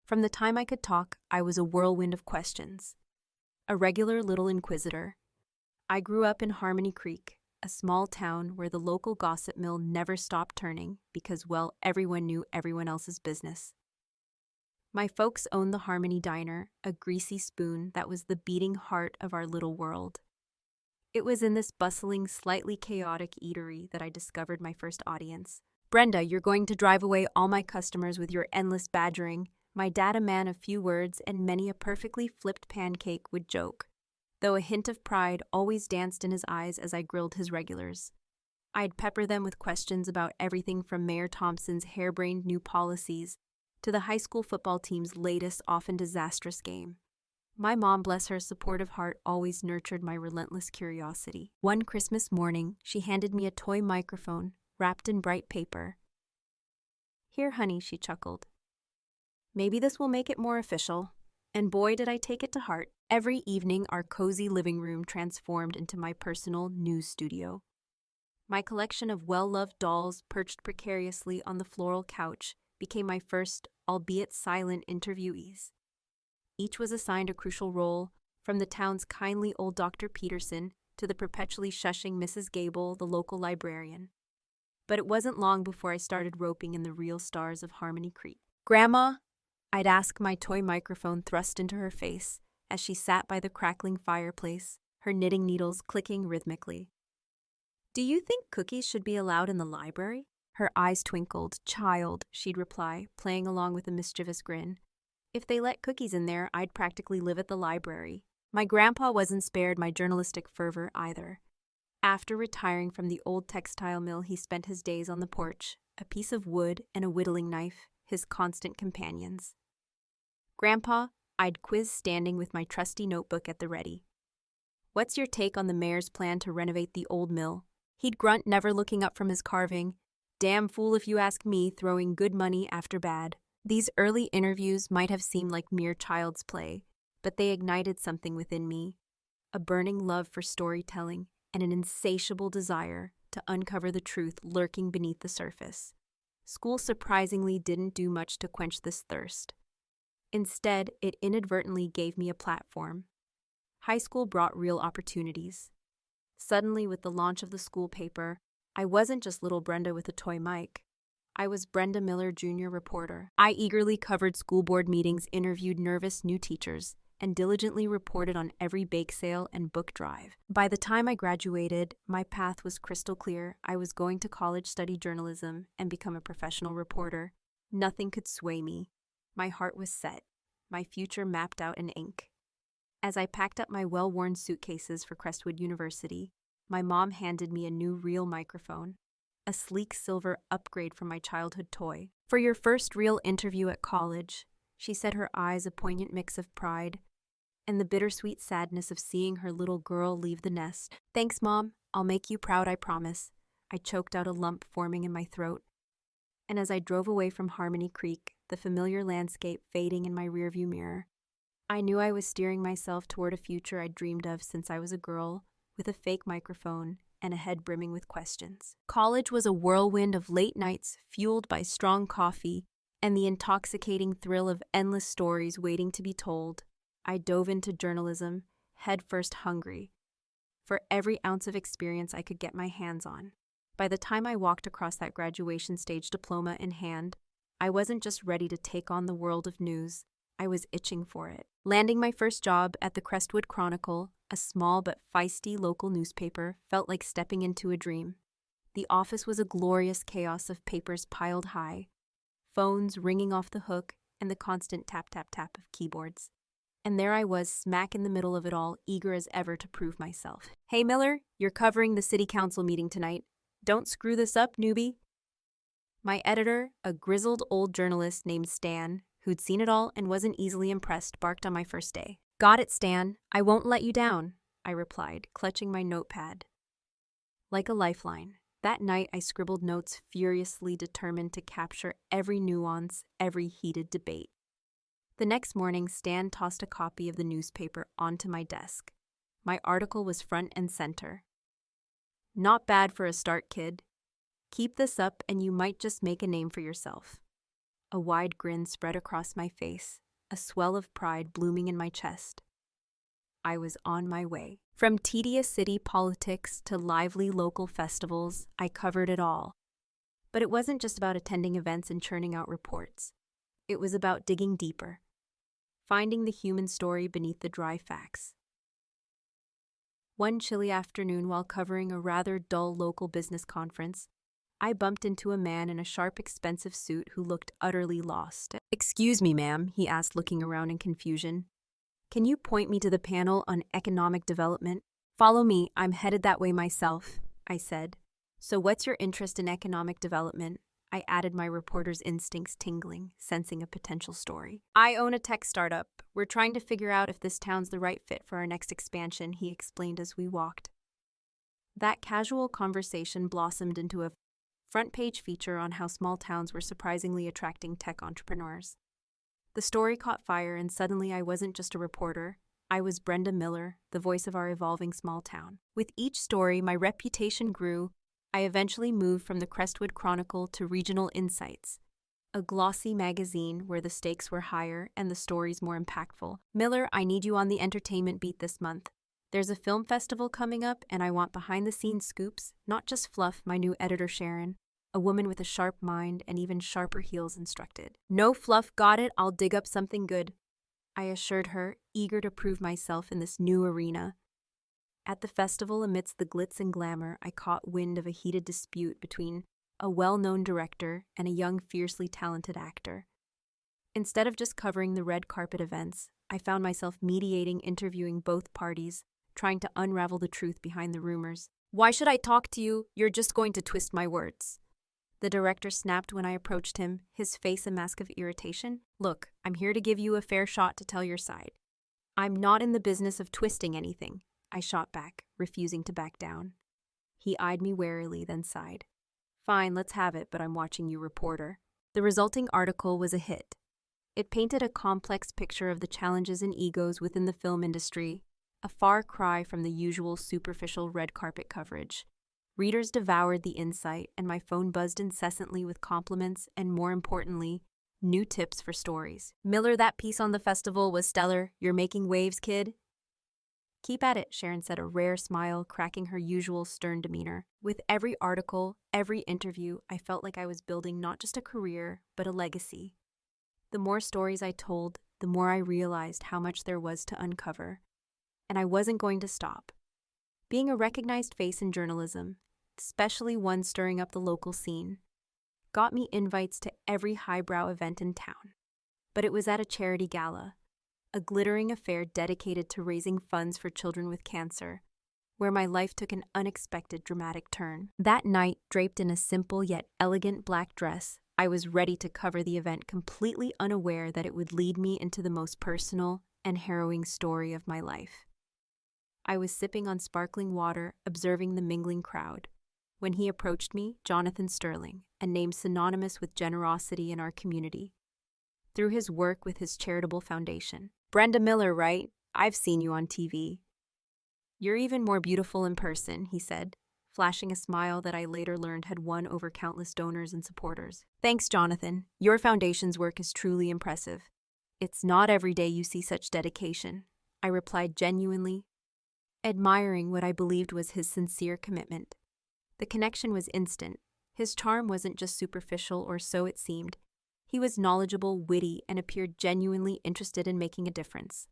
From the time I could talk, I was a whirlwind of questions. A regular little inquisitor. I grew up in Harmony Creek, a small town where the local gossip mill never stopped turning because, well, everyone knew everyone else's business. My folks owned the Harmony Diner, a greasy spoon that was the beating heart of our little world. It was in this bustling, slightly chaotic eatery that I discovered my first audience. "Brenda, you're going to drive away all my customers with your endless badgering," my dad, a man of few words and many a perfectly flipped pancake, would joke, though a hint of pride always danced in his eyes as I grilled his regulars. I'd pepper them with questions about everything from Mayor Thompson's harebrained new policies to the high school football team's latest, often disastrous game. My mom, bless her supportive heart, always nurtured my relentless curiosity. One Christmas morning, she handed me a toy microphone wrapped in bright paper. "Here, honey," she chuckled. "Maybe this will make it more official." And boy, did I take it to heart. Every evening, our cozy living room transformed into my personal news studio. My collection of well-loved dolls perched precariously on the floral couch became my first, albeit silent, interviewees. Each was assigned a crucial role, from the town's kindly old Dr. Peterson to the perpetually shushing Mrs. Gable, the local librarian. But it wasn't long before I started roping in the real stars of Harmony Creek. "Grandma," I'd ask, my toy microphone thrust into her face as she sat by the crackling fireplace, her knitting needles clicking rhythmically. "Do you think cookies should be allowed in the library?" Her eyes twinkled. "Child," she'd reply, playing along with a mischievous grin. "If they let cookies in there, I'd practically live at the library." My grandpa wasn't spared my journalistic fervor either. After retiring from the old textile mill, he spent his days on the porch, a piece of wood and a whittling knife, his constant companions. "Grandpa," I'd quiz, standing with my trusty notebook at the ready. "What's your take on the mayor's plan to renovate the old mill?" He'd grunt, never looking up from his carving. "Damn fool if you ask me, throwing good money after bad." These early interviews might have seemed like mere child's play, but they ignited something within me, a burning love for storytelling and an insatiable desire to uncover the truth lurking beneath the surface. School surprisingly didn't do much to quench this thirst. Instead, it inadvertently gave me a platform. High school brought real opportunities. Suddenly, with the launch of the school paper, I wasn't just little Brenda with a toy mic. I was Brenda Miller, junior reporter. I eagerly covered school board meetings, interviewed nervous new teachers, and diligently reported on every bake sale and book drive. By the time I graduated, my path was crystal clear. I was going to college, study journalism, and become a professional reporter. Nothing could sway me. My heart was set, my future mapped out in ink. As I packed up my well-worn suitcases for Crestwood University, my mom handed me a new reel microphone, a sleek silver upgrade from my childhood toy. "For your first real interview at college," she said, her eyes a poignant mix of pride and the bittersweet sadness of seeing her little girl leave the nest. "Thanks, Mom. I'll make you proud, I promise." I choked out, a lump forming in my throat. And as I drove away from Harmony Creek, the familiar landscape fading in my rearview mirror, I knew I was steering myself toward a future I'd dreamed of since I was a girl, with a fake microphone and a head brimming with questions. College was a whirlwind of late nights fueled by strong coffee and the intoxicating thrill of endless stories waiting to be told. I dove into journalism, headfirst hungry, for every ounce of experience I could get my hands on. By the time I walked across that graduation stage, diploma in hand, I wasn't just ready to take on the world of news, I was itching for it. Landing my first job at the Crestwood Chronicle, a small but feisty local newspaper, felt like stepping into a dream. The office was a glorious chaos of papers piled high, phones ringing off the hook, and the constant tap-tap-tap of keyboards. And there I was, smack in the middle of it all, eager as ever to prove myself. "Hey, Miller, you're covering the city council meeting tonight. Don't screw this up, newbie." My editor, a grizzled old journalist named Stan, who'd seen it all and wasn't easily impressed, barked on my first day. "Got it, Stan. I won't let you down," I replied, clutching my notepad. Like a lifeline, that night I scribbled notes, furiously determined to capture every nuance, every heated debate. The next morning, Stan tossed a copy of the newspaper onto my desk. My article was front and center. "Not bad for a start, kid. Keep this up and you might just make a name for yourself." A wide grin spread across my face, a swell of pride blooming in my chest. I was on my way. From tedious city politics to lively local festivals, I covered it all. But it wasn't just about attending events and churning out reports. It was about digging deeper, finding the human story beneath the dry facts. One chilly afternoon, while covering a rather dull local business conference, I bumped into a man in a sharp, expensive suit who looked utterly lost. "Excuse me, ma'am," he asked, looking around in confusion. "Can you point me to the panel on economic development?" "Follow me, I'm headed that way myself," I said. "So what's your interest in economic development?" I added, my reporter's instincts tingling, sensing a potential story. "I own a tech startup. We're trying to figure out if this town's the right fit for our next expansion," he explained as we walked. That casual conversation blossomed into a front-page feature on how small towns were surprisingly attracting tech entrepreneurs. The story caught fire, and suddenly I wasn't just a reporter. I was Brenda Miller, the voice of our evolving small town. With each story, my reputation grew. I eventually moved from the Crestwood Chronicle to Regional Insights, a glossy magazine where the stakes were higher and the stories more impactful. "Miller, I need you on the entertainment beat this month. There's a film festival coming up, and I want behind-the-scenes scoops, not just fluff," my new editor Sharon, a woman with a sharp mind and even sharper heels, instructed. "No fluff, got it, I'll dig up something good," I assured her, eager to prove myself in this new arena. At the festival, amidst the glitz and glamour, I caught wind of a heated dispute between a well-known director and a young, fiercely talented actor. Instead of just covering the red carpet events, I found myself mediating, interviewing both parties, trying to unravel the truth behind the rumors. "Why should I talk to you? You're just going to twist my words," the director snapped when I approached him, his face a mask of irritation. "Look, I'm here to give you a fair shot to tell your side. I'm not in the business of twisting anything," I shot back, refusing to back down. He eyed me warily, then sighed. "Fine, let's have it, but I'm watching you, reporter." The resulting article was a hit. It painted a complex picture of the challenges and egos within the film industry, a far cry from the usual superficial red carpet coverage. Readers devoured the insight, and my phone buzzed incessantly with compliments and, more importantly, new tips for stories. "Miller, that piece on the festival was stellar. You're making waves, kid." "Keep at it," Sharon said, a rare smile cracking her usual stern demeanor. With every article, every interview, I felt like I was building not just a career, but a legacy. The more stories I told, the more I realized how much there was to uncover. And I wasn't going to stop. Being a recognized face in journalism, especially one stirring up the local scene, got me invites to every highbrow event in town. But it was at a charity gala, a glittering affair dedicated to raising funds for children with cancer, where my life took an unexpected dramatic turn. That night, draped in a simple yet elegant black dress, I was ready to cover the event, completely unaware that it would lead me into the most personal and harrowing story of my life. I was sipping on sparkling water, observing the mingling crowd, when he approached me, Jonathan Sterling, a name synonymous with generosity in our community, through his work with his charitable foundation. "Brenda Miller, right? I've seen you on TV." "You're even more beautiful in person," he said, flashing a smile that I later learned had won over countless donors and supporters. "Thanks, Jonathan. Your foundation's work is truly impressive." "It's not every day you see such dedication," I replied, genuinely admiring what I believed was his sincere commitment. The connection was instant. His charm wasn't just superficial, or so it seemed. He was knowledgeable, witty, and appeared genuinely interested in making a difference.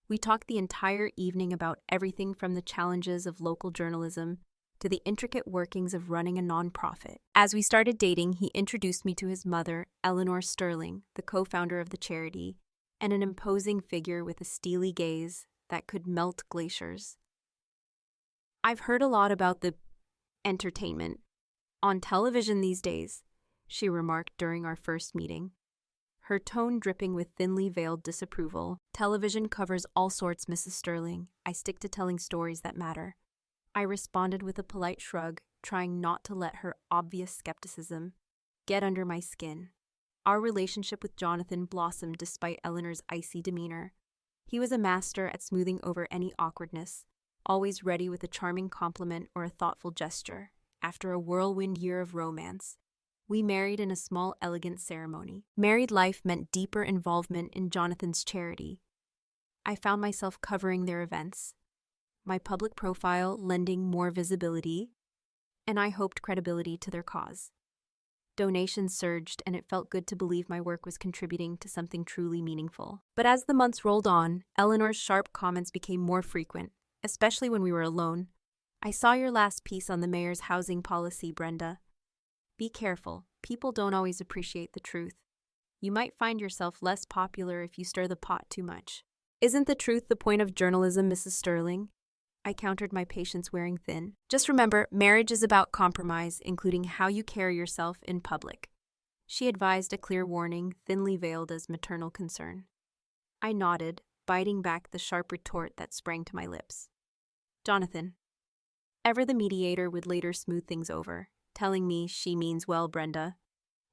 We talked the entire evening about everything from the challenges of local journalism to the intricate workings of running a nonprofit. As we started dating, he introduced me to his mother, Eleanor Sterling, the co-founder of the charity, and an imposing figure with a steely gaze that could melt glaciers. "I've heard a lot about the entertainment on television these days," she remarked during our first meeting, her tone dripping with thinly veiled disapproval. "Television covers all sorts, Mrs. Sterling. I stick to telling stories that matter." I responded with a polite shrug, trying not to let her obvious skepticism get under my skin. Our relationship with Jonathan blossomed despite Eleanor's icy demeanor. He was a master at smoothing over any awkwardness, always ready with a charming compliment or a thoughtful gesture. After a whirlwind year of romance, We married in a small, elegant ceremony. Married life meant deeper involvement in Jonathan's charity. I found myself covering their events, my public profile lending more visibility, and I hoped credibility to their cause. Donations surged, and it felt good to believe my work was contributing to something truly meaningful. But as the months rolled on, Eleanor's sharp comments became more frequent, especially when we were alone. "I saw your last piece on the mayor's housing policy, Brenda. Be careful. People don't always appreciate the truth. You might find yourself less popular if you stir the pot too much." "Isn't the truth the point of journalism, Mrs. Sterling?" I countered, my patience wearing thin. "Just remember, marriage is about compromise, including how you carry yourself in public." She advised, a clear warning, thinly veiled as maternal concern. I nodded, biting back the sharp retort that sprang to my lips. Jonathan, ever the mediator, would later smooth things over, telling me, "She means well, Brenda.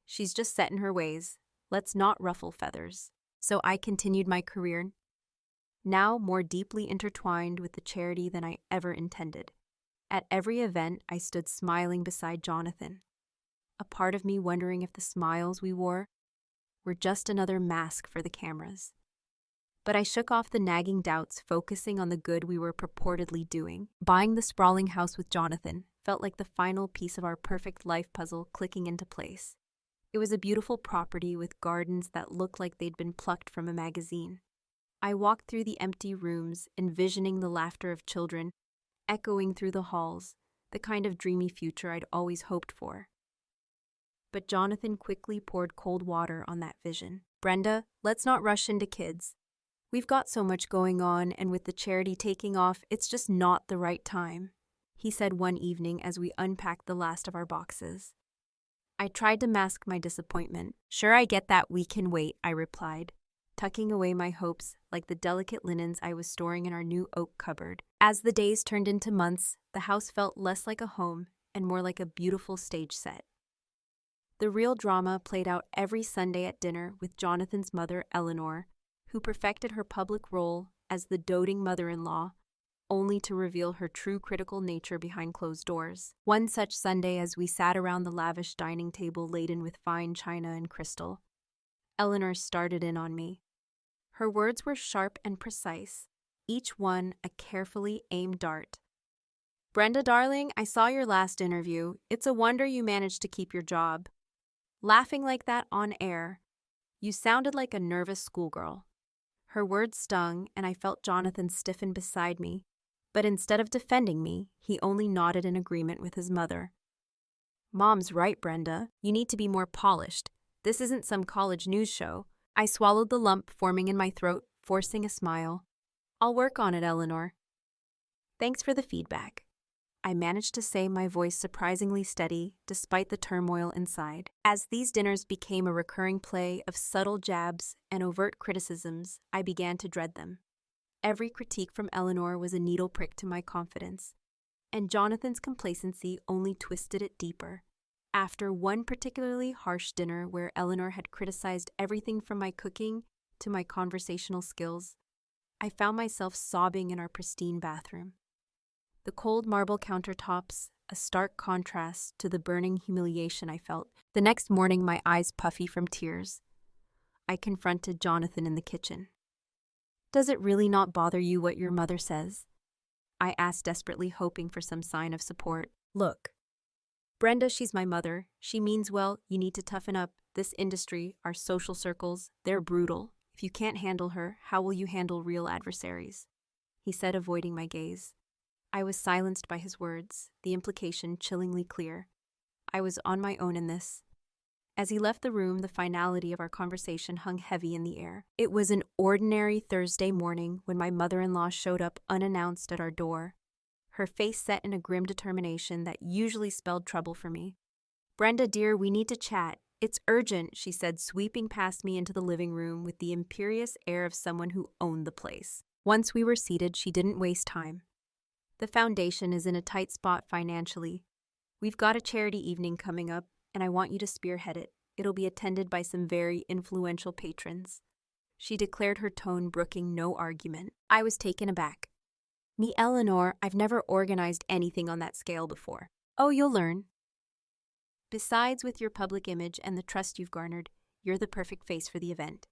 She's just set in her ways. Let's not ruffle feathers." So I continued my career, now more deeply intertwined with the charity than I ever intended. At every event, I stood smiling beside Jonathan, a part of me wondering if the smiles we wore were just another mask for the cameras. But I shook off the nagging doubts, focusing on the good we were purportedly doing. Buying the sprawling house with Jonathan felt like the final piece of our perfect life puzzle clicking into place. It was a beautiful property with gardens that looked like they'd been plucked from a magazine. I walked through the empty rooms, envisioning the laughter of children, echoing through the halls, the kind of dreamy future I'd always hoped for. But Jonathan quickly poured cold water on that vision. "Brenda, let's not rush into kids. We've got so much going on, and with the charity taking off, it's just not the right time," he said one evening as we unpacked the last of our boxes. I tried to mask my disappointment. "Sure, I get that, we can wait," I replied, tucking away my hopes like the delicate linens I was storing in our new oak cupboard. As the days turned into months, the house felt less like a home and more like a beautiful stage set. The real drama played out every Sunday at dinner with Jonathan's mother, Eleanor, who perfected her public role as the doting mother-in-law, only to reveal her true critical nature behind closed doors. One such Sunday, as we sat around the lavish dining table laden with fine china and crystal, Eleanor started in on me. Her words were sharp and precise, each one a carefully aimed dart. "Brenda, darling, I saw your last interview. It's a wonder you managed to keep your job." Laughing like that on air, you sounded like a nervous schoolgirl. Her words stung, and I felt Jonathan stiffen beside me, but instead of defending me, he only nodded in agreement with his mother. "Mom's right, Brenda. You need to be more polished. This isn't some college news show." I swallowed the lump forming in my throat, forcing a smile. "I'll work on it, Eleanor." "Thanks for the feedback," I managed to say, my voice surprisingly steady despite the turmoil inside. As these dinners became a recurring play of subtle jabs and overt criticisms, I began to dread them. Every critique from Eleanor was a needle prick to my confidence, and Jonathan's complacency only twisted it deeper. After one particularly harsh dinner where Eleanor had criticized everything from my cooking to my conversational skills, I found myself sobbing in our pristine bathroom. The cold marble countertops, a stark contrast to the burning humiliation I felt. The next morning, my eyes puffy from tears, I confronted Jonathan in the kitchen. "Does it really not bother you what your mother says?" I asked, desperately hoping for some sign of support. "Look, Brenda, she's my mother. She means well. You need to toughen up. This industry, our social circles, they're brutal. If you can't handle her, how will you handle real adversaries?" he said, avoiding my gaze. I was silenced by his words, the implication chillingly clear. I was on my own in this. As he left the room, the finality of our conversation hung heavy in the air. It was an ordinary Thursday morning when my mother-in-law showed up unannounced at our door, her face set in a grim determination that usually spelled trouble for me. "Brenda, dear, we need to chat. It's urgent," she said, sweeping past me into the living room with the imperious air of someone who owned the place. Once we were seated, she didn't waste time. "The foundation is in a tight spot financially. We've got a charity evening coming up, and I want you to spearhead it. It'll be attended by some very influential patrons," she declared, her tone brooking no argument. I was taken aback. "Me, Eleanor, I've never organized anything on that scale before." "Oh, you'll learn." Besides, with your public image and the trust you've garnered, you're the perfect face for the event.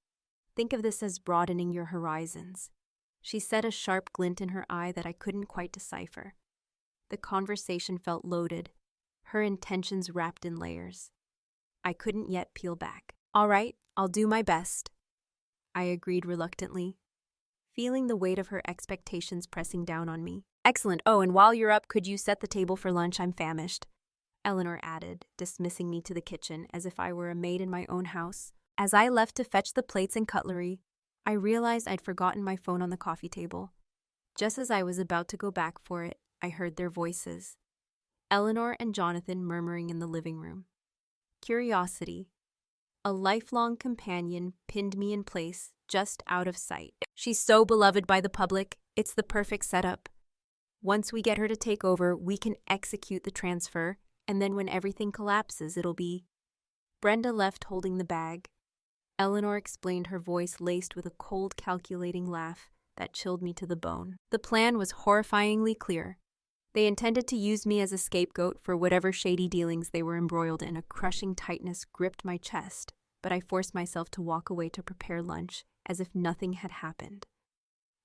Think of this as broadening your horizons. She said, a sharp glint in her eye that I couldn't quite decipher. The conversation felt loaded, her intentions wrapped in layers. I couldn't yet peel back. All right, I'll do my best, I agreed reluctantly, feeling the weight of her expectations pressing down on me. Excellent. Oh, and while you're up, could you set the table for lunch? I'm famished, Eleanor added, dismissing me to the kitchen as if I were a maid in my own house. As I left to fetch the plates and cutlery, I realized I'd forgotten my phone on the coffee table. Just as I was about to go back for it, I heard their voices, Eleanor and Jonathan murmuring in the living room. Curiosity, a lifelong companion, pinned me in place, just out of sight. She's so beloved by the public, it's the perfect setup. Once we get her to take over, we can execute the transfer, and then when everything collapses, it'll be... Brenda left holding the bag. Eleanor explained, her voice laced with a cold, calculating laugh that chilled me to the bone. The plan was horrifyingly clear. They intended to use me as a scapegoat for whatever shady dealings they were embroiled in. A crushing tightness gripped my chest, but I forced myself to walk away to prepare lunch, as if nothing had happened.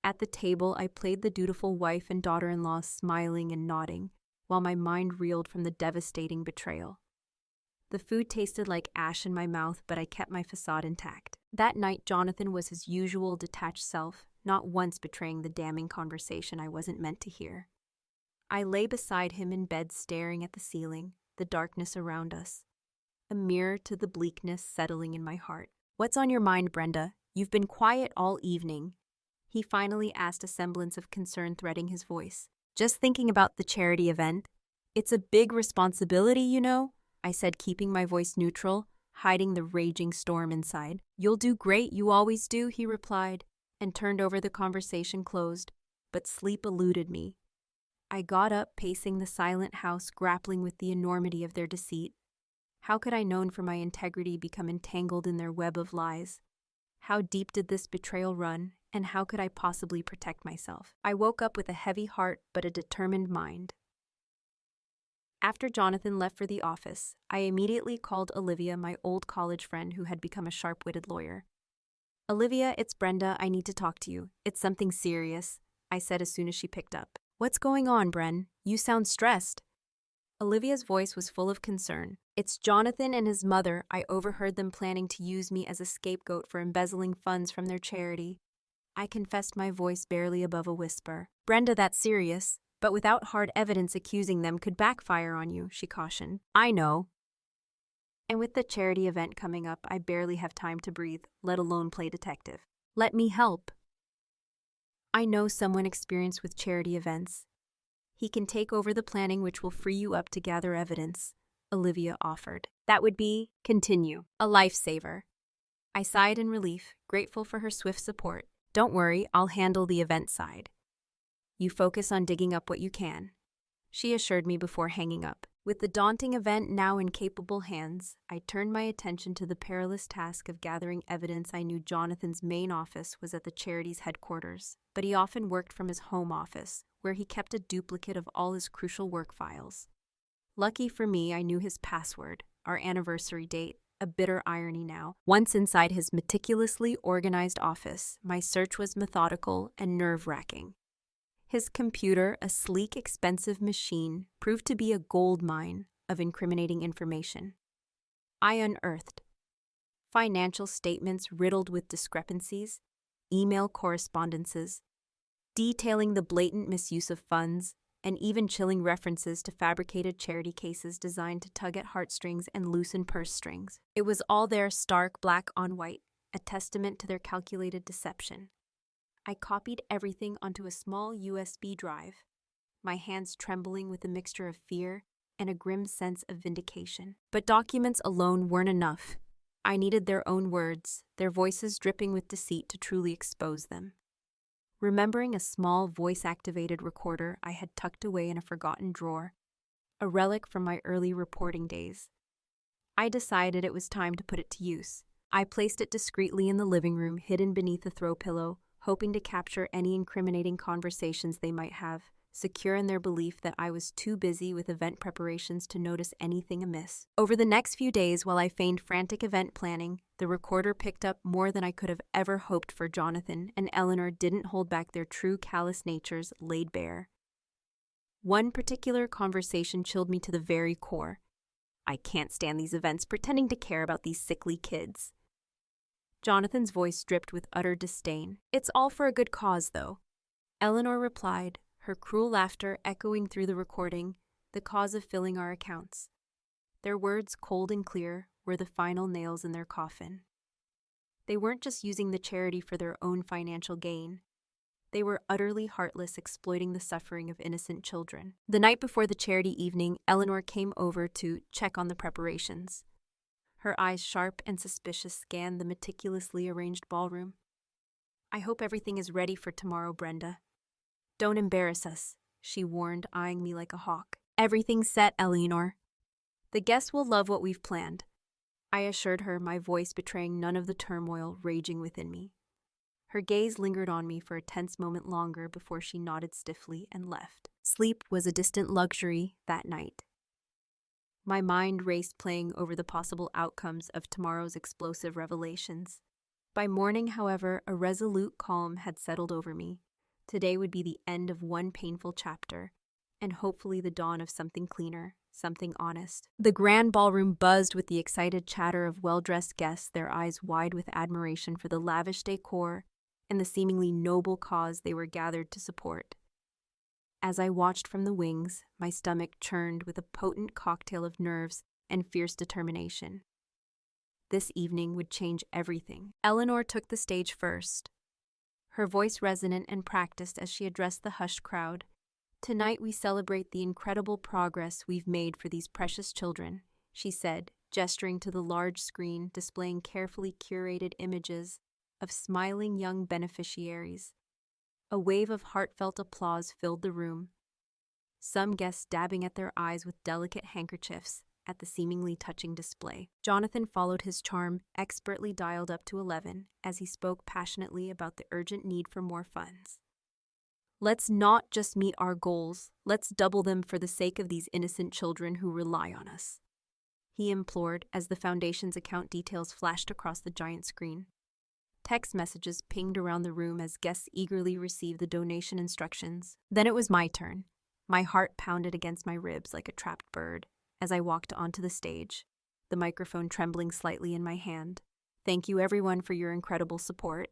At the table, I played the dutiful wife and daughter-in-law, smiling and nodding, while my mind reeled from the devastating betrayal. The food tasted like ash in my mouth, but I kept my facade intact. That night, Jonathan was his usual detached self, not once betraying the damning conversation I wasn't meant to hear. I lay beside him in bed, staring at the ceiling, the darkness around us, a mirror to the bleakness settling in my heart. What's on your mind, Brenda? You've been quiet all evening, he finally asked, a semblance of concern threading his voice. Just thinking about the charity event. It's a big responsibility, you know, I said, keeping my voice neutral, hiding the raging storm inside. You'll do great, you always do, he replied, and turned over. The conversation closed, but sleep eluded me. I got up, pacing the silent house, grappling with the enormity of their deceit. How could I, known for my integrity, become entangled in their web of lies? How deep did this betrayal run, and how could I possibly protect myself? I woke up with a heavy heart but a determined mind. After Jonathan left for the office, I immediately called Olivia, my old college friend who had become a sharp-witted lawyer. Olivia, it's Brenda. I need to talk to you. It's something serious, I said as soon as she picked up. What's going on, Bren? You sound stressed. Olivia's voice was full of concern. It's Jonathan and his mother. I overheard them planning to use me as a scapegoat for embezzling funds from their charity. I confessed, my voice barely above a whisper. Brenda, that's serious, but without hard evidence accusing them could backfire on you, she cautioned. I know. And with the charity event coming up, I barely have time to breathe, let alone play detective. Let me help. I know someone experienced with charity events. He can take over the planning, which will free you up to gather evidence, Olivia offered. That would be, continue, a lifesaver. I sighed in relief, grateful for her swift support. Don't worry, I'll handle the event side. You focus on digging up what you can, she assured me before hanging up. With the daunting event now in capable hands, I turned my attention to the perilous task of gathering evidence. I knew Jonathan's main office was at the charity's headquarters, but he often worked from his home office, where he kept a duplicate of all his crucial work files. Lucky for me, I knew his password, our anniversary date, a bitter irony now. Once inside his meticulously organized office, my search was methodical and nerve-wracking. His computer, a sleek, expensive machine, proved to be a gold mine of incriminating information. I unearthed financial statements riddled with discrepancies, email correspondences, detailing the blatant misuse of funds, and even chilling references to fabricated charity cases designed to tug at heartstrings and loosen purse strings. It was all there, stark black on white, a testament to their calculated deception. I copied everything onto a small USB drive, my hands trembling with a mixture of fear and a grim sense of vindication. But documents alone weren't enough. I needed their own words, their voices dripping with deceit, to truly expose them. Remembering a small voice-activated recorder I had tucked away in a forgotten drawer, a relic from my early reporting days, I decided it was time to put it to use. I placed it discreetly in the living room, hidden beneath a throw pillow, hoping to capture any incriminating conversations they might have, secure in their belief that I was too busy with event preparations to notice anything amiss. Over the next few days, while I feigned frantic event planning, the recorder picked up more than I could have ever hoped for. Jonathan and Eleanor didn't hold back their true callous natures laid bare. One particular conversation chilled me to the very core. I can't stand these events pretending to care about these sickly kids. Jonathan's voice dripped with utter disdain. It's all for a good cause, though. Eleanor replied, her cruel laughter echoing through the recording, the cause of filling our accounts. Their words, cold and clear, were the final nails in their coffin. They weren't just using the charity for their own financial gain. They were utterly heartless, exploiting the suffering of innocent children. The night before the charity evening, Eleanor came over to check on the preparations. Her eyes, sharp and suspicious, scanned the meticulously arranged ballroom. I hope everything is ready for tomorrow, Brenda. Don't embarrass us, she warned, eyeing me like a hawk. Everything's set, Eleanor. The guests will love what we've planned, I assured her, my voice betraying none of the turmoil raging within me. Her gaze lingered on me for a tense moment longer before she nodded stiffly and left. Sleep was a distant luxury that night. My mind raced, playing over the possible outcomes of tomorrow's explosive revelations. By morning, however, a resolute calm had settled over me. Today would be the end of one painful chapter, and hopefully the dawn of something cleaner, something honest. The grand ballroom buzzed with the excited chatter of well-dressed guests, their eyes wide with admiration for the lavish decor and the seemingly noble cause they were gathered to support. As I watched from the wings, my stomach churned with a potent cocktail of nerves and fierce determination. This evening would change everything. Eleanor took the stage first, her voice resonant and practiced as she addressed the hushed crowd. Tonight we celebrate the incredible progress we've made for these precious children, she said, gesturing to the large screen displaying carefully curated images of smiling young beneficiaries. A wave of heartfelt applause filled the room, some guests dabbing at their eyes with delicate handkerchiefs at the seemingly touching display. Jonathan followed his charm, expertly dialed up to 11, as he spoke passionately about the urgent need for more funds. Let's not just meet our goals, let's double them for the sake of these innocent children who rely on us, he implored as the foundation's account details flashed across the giant screen. Text messages pinged around the room as guests eagerly received the donation instructions. Then it was my turn. My heart pounded against my ribs like a trapped bird as I walked onto the stage, the microphone trembling slightly in my hand. Thank you everyone for your incredible support.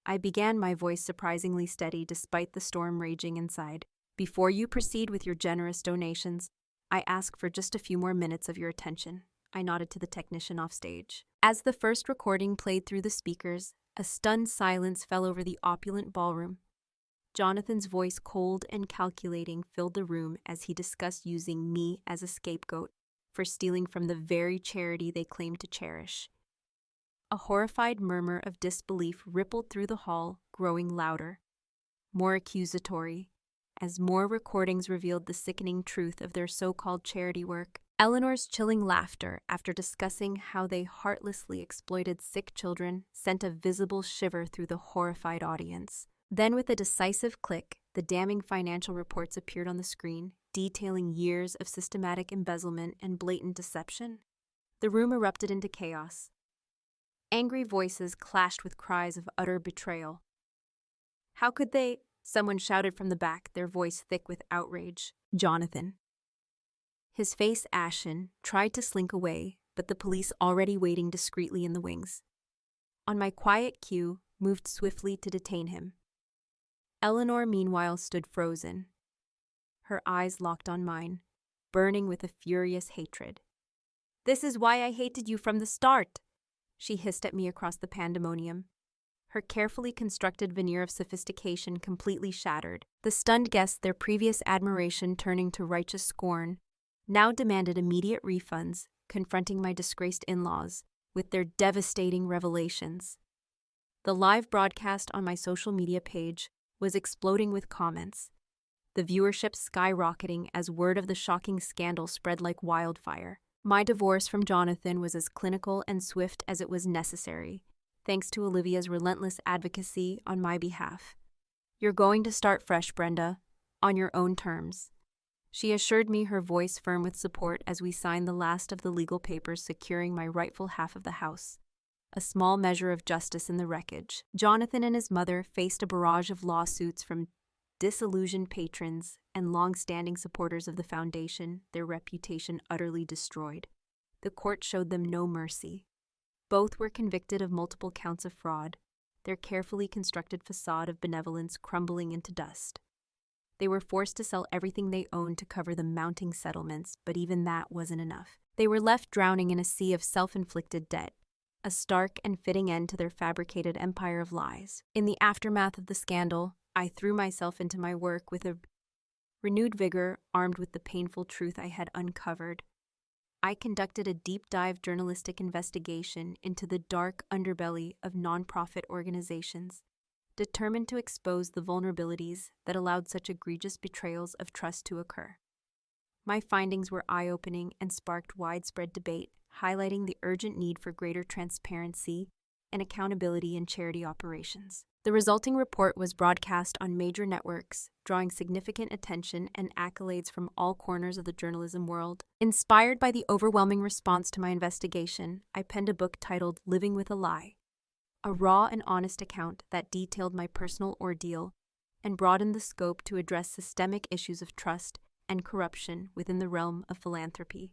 I began, my voice surprisingly steady despite the storm raging inside. Before you proceed with your generous donations, I ask for just a few more minutes of your attention. I nodded to the technician off stage. As the first recording played through the speakers, a stunned silence fell over the opulent ballroom. Jonathan's voice, cold and calculating, filled the room as he discussed using me as a scapegoat for stealing from the very charity they claimed to cherish. A horrified murmur of disbelief rippled through the hall, growing louder, more accusatory, as more recordings revealed the sickening truth of their so-called charity work. Eleanor's chilling laughter, after discussing how they heartlessly exploited sick children, sent a visible shiver through the horrified audience. Then, with a decisive click, the damning financial reports appeared on the screen, detailing years of systematic embezzlement and blatant deception. The room erupted into chaos. Angry voices clashed with cries of utter betrayal. How could they? Someone shouted from the back, their voice thick with outrage. Jonathan, his face ashen, tried to slink away, but the police, already waiting discreetly in the wings, on my quiet cue, moved swiftly to detain him. Eleanor, meanwhile, stood frozen, her eyes locked on mine, burning with a furious hatred. This is why I hated you from the start, she hissed at me across the pandemonium, her carefully constructed veneer of sophistication completely shattered. The stunned guests, their previous admiration turning to righteous scorn, now demanded immediate refunds, confronting my disgraced in-laws with their devastating revelations. The live broadcast on my social media page was exploding with comments, the viewership skyrocketing as word of the shocking scandal spread like wildfire. My divorce from Jonathan was as clinical and swift as it was necessary, thanks to Olivia's relentless advocacy on my behalf. You're going to start fresh, Brenda. on your own terms. She assured me, her voice firm with support, as we signed the last of the legal papers securing my rightful half of the house, a small measure of justice in the wreckage. Jonathan and his mother faced a barrage of lawsuits from disillusioned patrons and long-standing supporters of the foundation, their reputation utterly destroyed. The court showed them no mercy. Both were convicted of multiple counts of fraud, their carefully constructed facade of benevolence crumbling into dust. They were forced to sell everything they owned to cover the mounting settlements, but even that wasn't enough. They were left drowning in a sea of self-inflicted debt, a stark and fitting end to their fabricated empire of lies. In the aftermath of the scandal, I threw myself into my work with a renewed vigor, armed with the painful truth I had uncovered. I conducted a deep-dive journalistic investigation into the dark underbelly of nonprofit organizations, determined to expose the vulnerabilities that allowed such egregious betrayals of trust to occur. My findings were eye-opening and sparked widespread debate, highlighting the urgent need for greater transparency and accountability in charity operations. The resulting report was broadcast on major networks, drawing significant attention and accolades from all corners of the journalism world. Inspired by the overwhelming response to my investigation, I penned a book titled Living with a Lie, a raw and honest account that detailed my personal ordeal and broadened the scope to address systemic issues of trust and corruption within the realm of philanthropy.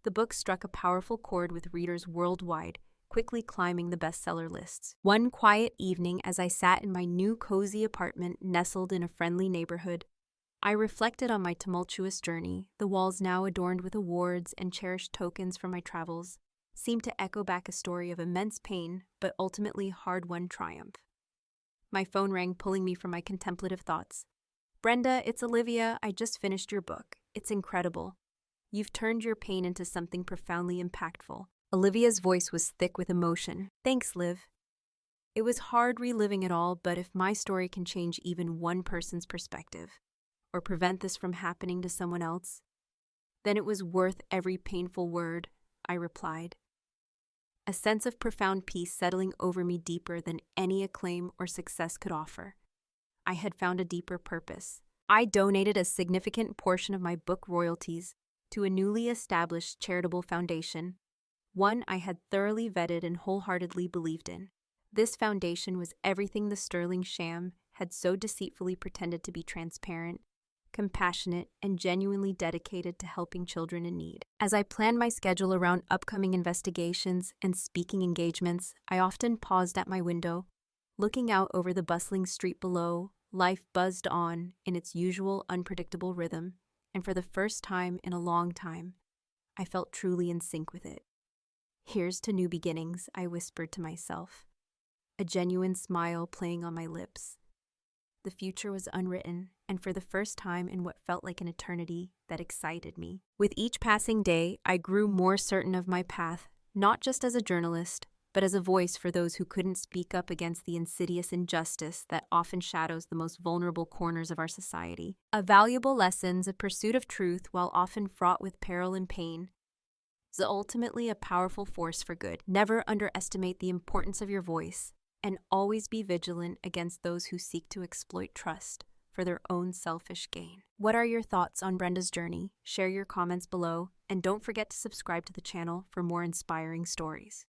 The book struck a powerful chord with readers worldwide, quickly climbing the bestseller lists. One quiet evening, as I sat in my new cozy apartment nestled in a friendly neighborhood, I reflected on my tumultuous journey. The walls, now adorned with awards and cherished tokens from my travels, seemed to echo back a story of immense pain, but ultimately hard-won triumph. My phone rang, pulling me from my contemplative thoughts. "Brenda, it's Olivia. I just finished your book. It's incredible. You've turned your pain into something profoundly impactful." Olivia's voice was thick with emotion. "Thanks, Liv. It was hard reliving it all, but if my story can change even one person's perspective, or prevent this from happening to someone else, then it was worth every painful word," I replied, a sense of profound peace settling over me deeper than any acclaim or success could offer. I had found a deeper purpose. I donated a significant portion of my book royalties to a newly established charitable foundation, one I had thoroughly vetted and wholeheartedly believed in. This foundation was everything the sterling sham had so deceitfully pretended to be: transparent, compassionate, and genuinely dedicated to helping children in need. As I planned my schedule around upcoming investigations and speaking engagements, I often paused at my window, looking out over the bustling street below. Life buzzed on in its usual unpredictable rhythm, and for the first time in a long time, I felt truly in sync with it. "Here's to new beginnings," I whispered to myself, a genuine smile playing on my lips. The future was unwritten, and for the first time in what felt like an eternity, that excited me. With each passing day, I grew more certain of my path, not just as a journalist, but as a voice for those who couldn't speak up against the insidious injustice that often shadows the most vulnerable corners of our society. A valuable lesson, a pursuit of truth, while often fraught with peril and pain, is ultimately a powerful force for good. Never underestimate the importance of your voice, and always be vigilant against those who seek to exploit trust for their own selfish gain. What are your thoughts on Brenda's journey? Share your comments below, and don't forget to subscribe to the channel for more inspiring stories.